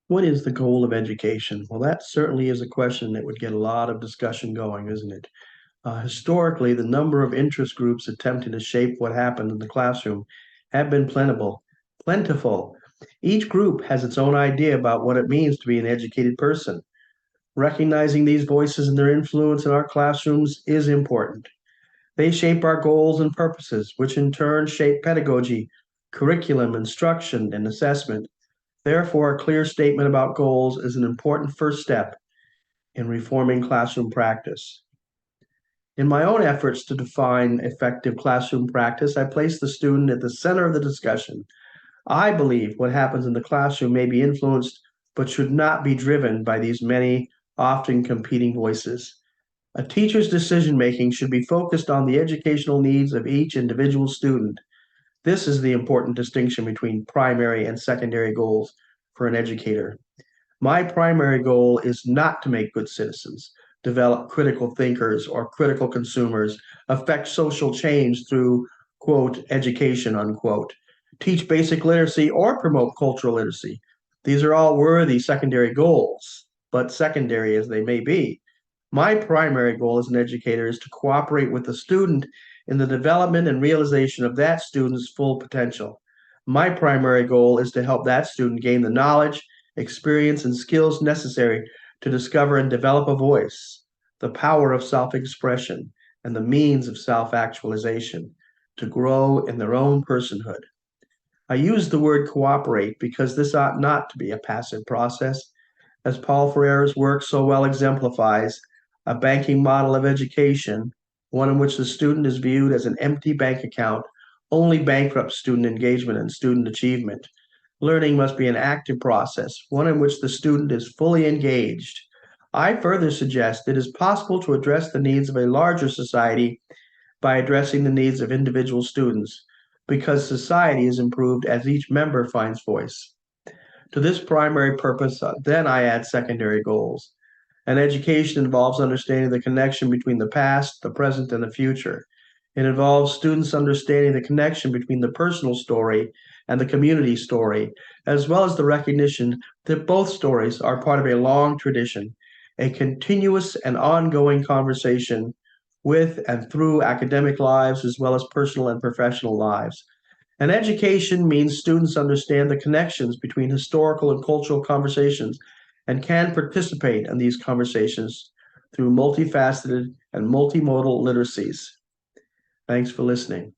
What is the goal of education? Well, that certainly is a question that would get a lot of discussion going, isn't it? Historically, the number of interest groups attempting to shape what happened in the classroom have been plentiful. Each group has its own idea about what it means to be an educated person. Recognizing these voices and their influence in our classrooms is important. They shape our goals and purposes, which in turn shape pedagogy, curriculum, instruction, and assessment. Therefore, a clear statement about goals is an important first step in reforming classroom practice. In my own efforts to define effective classroom practice, I place the student at the center of the discussion. I believe what happens in the classroom may be influenced but should not be driven by these many, often competing voices. A teacher's decision making should be focused on the educational needs of each individual student. This is the important distinction between primary and secondary goals for an educator. My primary goal is not to make good citizens, develop critical thinkers or critical consumers, affect social change through, quote, education, unquote, teach basic literacy or promote cultural literacy. These are all worthy secondary goals, but secondary as they may be. My primary goal as an educator is to cooperate with the student in the development and realization of that student's full potential. My primary goal is to help that student gain the knowledge, experience, and skills necessary to discover and develop a voice, the power of self expression, and the means of self actualization to grow in their own personhood. I use the word cooperate because this ought not to be a passive process. As Paul Ferreira's work so well exemplifies, a banking model of education, one in which the student is viewed as an empty bank account, only bankrupts student engagement and student achievement. Learning must be an active process, one in which the student is fully engaged. I further suggest it is possible to address the needs of a larger society by addressing the needs of individual students, because society is improved as each member finds voice. To this primary purpose, then I add secondary goals. And education involves understanding the connection between the past, the present, and the future. It involves students understanding the connection between the personal story and the community story, as well as the recognition that both stories are part of a long tradition, a continuous and ongoing conversation with and through academic lives as well as personal and professional lives. And education means students understand the connections between historical and cultural conversations and can participate in these conversations through multifaceted and multimodal literacies. Thanks for listening.